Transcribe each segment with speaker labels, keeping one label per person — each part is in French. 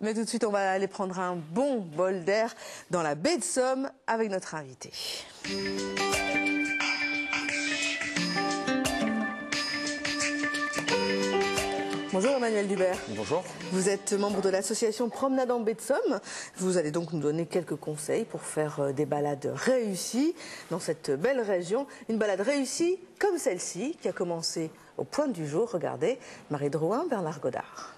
Speaker 1: Mais tout de suite, on va aller prendre un bon bol d'air dans la baie de Somme avec notre invité. Bonjour Emmanuel Dubert.
Speaker 2: Bonjour.
Speaker 1: Vous êtes membre de l'association Promenade en baie de Somme. Vous allez donc nous donner quelques conseils pour faire des balades réussies dans cette belle région. Une balade réussie comme celle-ci qui a commencé au Point du Jour. Regardez, Marie Drouin, Bernard Godard.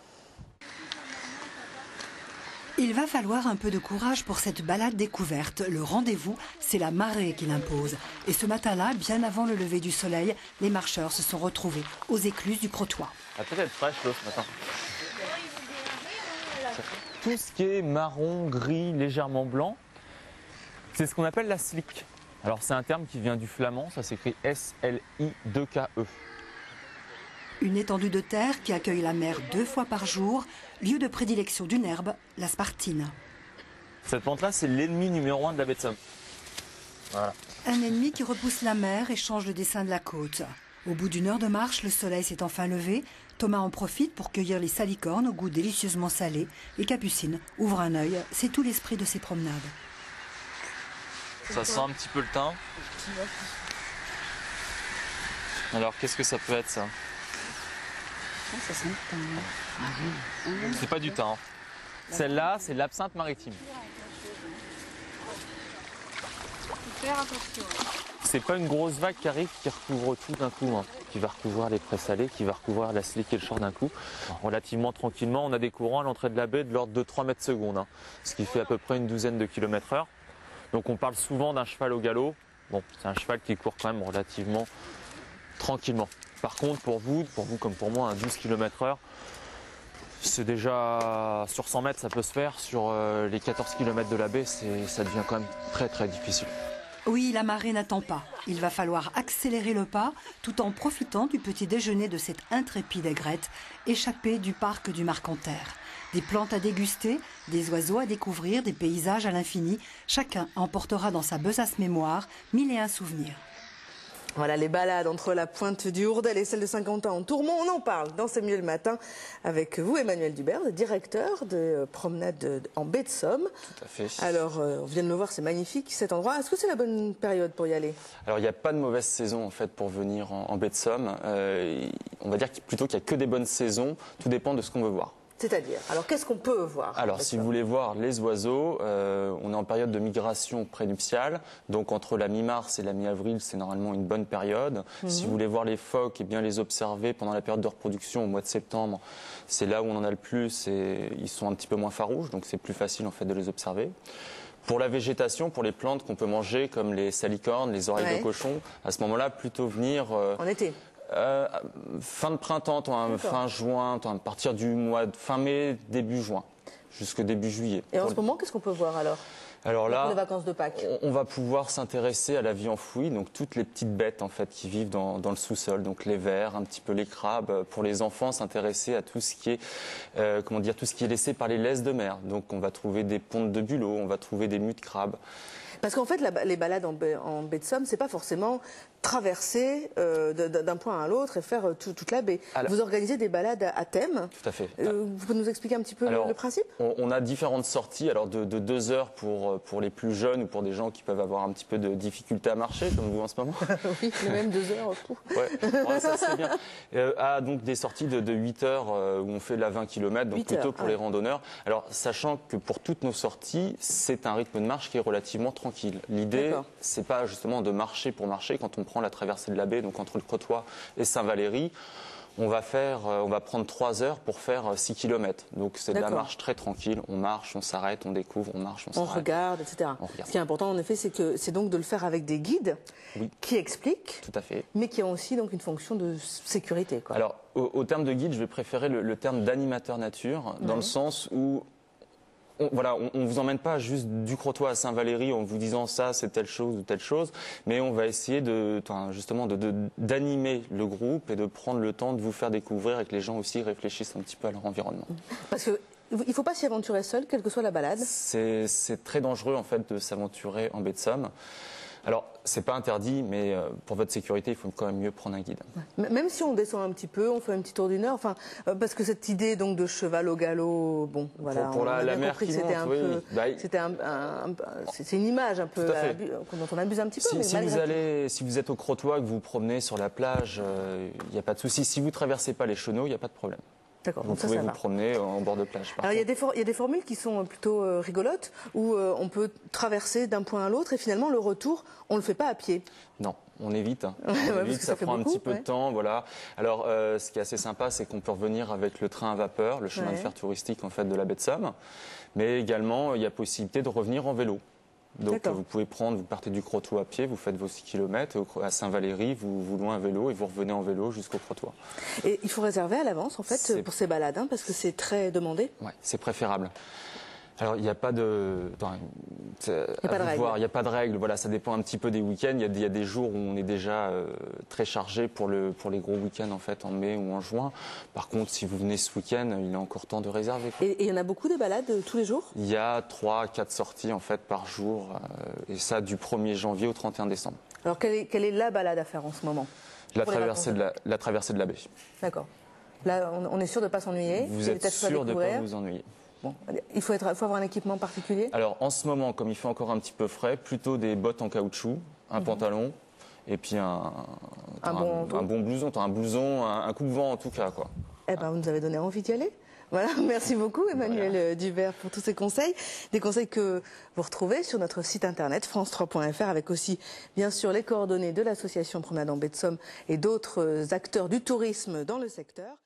Speaker 3: Il va falloir un peu de courage pour cette balade découverte. Le rendez-vous, c'est la marée qui l'impose. Et ce matin-là, bien avant le lever du soleil, les marcheurs se sont retrouvés aux écluses du Crotoy.
Speaker 2: Elle va peut-être être fraîche l'eau ce matin. Tout ce qui est marron, gris, légèrement blanc, c'est ce qu'on appelle la slick. Alors c'est un terme qui vient du flamand, ça s'écrit S-L-I-2-K-E.
Speaker 3: Une étendue de terre qui accueille la mer 2 fois par jour, lieu de prédilection d'une herbe, la spartine.
Speaker 2: Cette plante-là, c'est l'ennemi numéro 1 de la baie de Somme. Voilà.
Speaker 3: Un ennemi qui repousse la mer et change le dessin de la côte. Au bout d'une heure de marche, le soleil s'est enfin levé. Thomas en profite pour cueillir les salicornes au goût délicieusement salé. Et Capucine ouvre un œil, c'est tout l'esprit de ses promenades.
Speaker 2: Ça sent un petit peu le thym. Alors, qu'est-ce que ça peut être, ça?
Speaker 3: Ça sent le thym.
Speaker 2: C'est pas du thym. Celle-là, c'est l'absinthe maritime.
Speaker 4: Faire attention.
Speaker 2: C'est pas une grosse vague qui arrive, qui recouvre tout d'un coup, qui va recouvrir les présalés, qui va recouvrir la slick et le short d'un coup. Relativement tranquillement, on a des courants à l'entrée de la baie de l'ordre de 3 mètres secondes, ce qui fait à peu près une douzaine de kilomètres/heure. Donc on parle souvent d'un cheval au galop. Bon, c'est un cheval qui court quand même relativement tranquillement. Par contre, pour vous comme pour moi, un 12 km/h, c'est déjà sur 100 mètres, ça peut se faire. Sur les 14 km de la baie, ça devient quand même très très difficile.
Speaker 3: Oui, la marée n'attend pas. Il va falloir accélérer le pas tout en profitant du petit déjeuner de cette intrépide aigrette échappée du parc du Marcanterre. Des plantes à déguster, des oiseaux à découvrir, des paysages à l'infini. Chacun emportera dans sa besace mémoire 1001 souvenirs.
Speaker 1: Voilà les balades entre la pointe du Hourdel et celle de Saint-Quentin en Tourmont. On en parle dans C'est mieux le matin avec vous, Emmanuel Dubert, le directeur de Promenade en baie de Somme.
Speaker 2: Tout à fait.
Speaker 1: Alors, on vient de le voir, c'est magnifique cet endroit. Est-ce que c'est la bonne période pour y aller?
Speaker 5: Alors, il n'y a pas de mauvaise saison en fait pour venir en baie de Somme. On va dire plutôt qu'il n'y a que des bonnes saisons. Tout dépend de ce qu'on veut voir.
Speaker 1: C'est-à-dire, alors qu'est-ce qu'on peut voir?
Speaker 5: Alors, si vous voulez voir les oiseaux, on est en période de migration prénuptiale. Donc, entre la mi-mars et la mi-avril, c'est normalement une bonne période. Si vous voulez voir les phoques et bien les observer pendant la période de reproduction au mois de septembre, c'est là où on en a le plus et ils sont un petit peu moins farouches. Donc, c'est plus facile en fait de les observer. Pour la végétation, pour les plantes qu'on peut manger comme les salicornes, les oreilles de cochon, à ce moment-là, plutôt venir
Speaker 1: en été.
Speaker 5: Fin de printemps, fin juin, à partir du mois de fin mai, début juin, jusqu'au début juillet.
Speaker 1: Et en ce moment, qu'est-ce qu'on peut voir alors?
Speaker 5: Alors là,
Speaker 1: les vacances de Pâques.
Speaker 5: On va pouvoir s'intéresser à la vie enfouie, donc toutes les petites bêtes en fait qui vivent dans le sous-sol, donc les vers, un petit peu les crabes. Pour les enfants, s'intéresser à tout ce qui est, tout ce qui est laissé par les laisses de mer. Donc on va trouver des pontes de bulots, on va trouver des mues de crabes.
Speaker 1: Parce qu'en fait, les balades en baie de Somme, c'est pas forcément traverser d'un point à l'autre et faire toute la baie. Alors, vous organisez des balades à thème.
Speaker 5: Tout à fait.
Speaker 1: Vous pouvez nous expliquer un petit peu le principe?
Speaker 5: On a différentes sorties, alors de 2 heures pour les plus jeunes ou pour des gens qui peuvent avoir un petit peu de difficulté à marcher, comme vous en ce moment.
Speaker 1: Oui, même 2 heures.
Speaker 5: Ouais, ça c'est bien. Donc des sorties de 8 heures où on fait la 20 km, donc plutôt pour les randonneurs. Alors, sachant que pour toutes nos sorties, c'est un rythme de marche qui est relativement tranquille. L'idée, c'est pas justement de marcher pour marcher. Quand on prend la traversée de la baie, donc entre le Crotoy et Saint-Valery, on va prendre 3 heures pour faire 6 km. Donc c'est de la marche très tranquille. On marche, on s'arrête, on découvre, on marche, on s'arrête.
Speaker 1: On regarde, etc. Ce qui est important en effet, c'est donc de le faire avec des guides qui expliquent,
Speaker 5: tout à fait,
Speaker 1: mais qui ont aussi donc une fonction de sécurité, quoi.
Speaker 5: Alors au terme de guide, je vais préférer le terme d'animateur nature, dans le sens où on vous emmène pas juste du Crotoy à Saint-Valery en vous disant ça c'est telle chose ou telle chose, mais on va essayer justement d'animer le groupe et de prendre le temps de vous faire découvrir et que les gens aussi réfléchissent un petit peu à leur environnement.
Speaker 1: Parce que il ne faut pas s'y aventurer seul, quelle que soit la balade.
Speaker 5: C'est très dangereux en fait de s'aventurer en baie de Somme. Alors, c'est pas interdit, mais pour votre sécurité, il faut quand même mieux prendre un guide.
Speaker 1: Même si on descend un petit peu, on fait un petit tour d'une heure, enfin, parce que cette idée donc de cheval au galop, bon, voilà,
Speaker 5: pour
Speaker 1: on a
Speaker 5: la
Speaker 1: bien
Speaker 5: mer
Speaker 1: compris que
Speaker 5: qui
Speaker 1: c'était
Speaker 5: monte,
Speaker 1: un
Speaker 5: oui,
Speaker 1: peu,
Speaker 5: oui.
Speaker 1: c'est une image un peu
Speaker 5: Tout à fait.
Speaker 1: dont on abuse un petit peu.
Speaker 5: Si,
Speaker 1: mais
Speaker 5: si
Speaker 1: malgré
Speaker 5: si vous êtes au Crotoy, que vous vous promenez sur la plage, il n'y a pas de souci. Si vous traversez pas les chenaux, il n'y a pas de problème.
Speaker 1: D'accord,
Speaker 5: Vous
Speaker 1: donc ça
Speaker 5: pouvez vous
Speaker 1: va.
Speaker 5: promener en bord de plage.
Speaker 1: Alors il y a des formules qui sont plutôt rigolotes où on peut traverser d'un point à l'autre et finalement le retour, on le fait pas à pied.
Speaker 5: Non, on évite. On
Speaker 1: Ouais,
Speaker 5: évite, ça
Speaker 1: fait
Speaker 5: prend
Speaker 1: beaucoup,
Speaker 5: un petit peu de temps, voilà. Alors, ce qui est assez sympa, c'est qu'on peut revenir avec le train à vapeur, le chemin de fer touristique en fait de la baie de Somme, mais également il y a possibilité de revenir en vélo. Donc vous pouvez vous partez du Crotoy à pied, vous faites vos 6 km, à Saint-Valery, vous louez un vélo et vous revenez en vélo jusqu'au Crotoy.
Speaker 1: Et il faut réserver à l'avance en fait pour ces balades, hein, parce que c'est très demandé.
Speaker 5: Ouais, c'est préférable. Alors, il n'y a pas de...
Speaker 1: Il n'y
Speaker 5: a pas de règle. Voilà, ça dépend un petit peu des week-ends. Il y a des jours où on est déjà très chargé pour les gros week-ends en fait, en mai ou en juin. Par contre, si vous venez ce week-end, il est encore temps de réserver.
Speaker 1: Et il y en a beaucoup des balades tous les jours?
Speaker 5: Il y a 3-4 sorties en fait par jour, et ça du 1er janvier au 31 décembre.
Speaker 1: Alors, quelle est la balade à faire en ce moment?
Speaker 5: La traversée de la baie.
Speaker 1: D'accord. Là, on est sûr de ne pas s'ennuyer.
Speaker 5: Vous êtes sûr de ne pas vous ennuyer.
Speaker 1: Bon, il faut avoir un équipement particulier?
Speaker 5: Alors en ce moment, comme il fait encore un petit peu frais, plutôt des bottes en caoutchouc, un pantalon et puis un bon blouson, un coupe-vent en tout cas, quoi.
Speaker 1: Eh ben, vous nous avez donné envie d'y aller. Voilà, merci beaucoup Emmanuel Duvert pour tous ces conseils. Des conseils que vous retrouvez sur notre site internet france3.fr avec aussi bien sûr les coordonnées de l'association Promenade en Baie de Somme et d'autres acteurs du tourisme dans le secteur.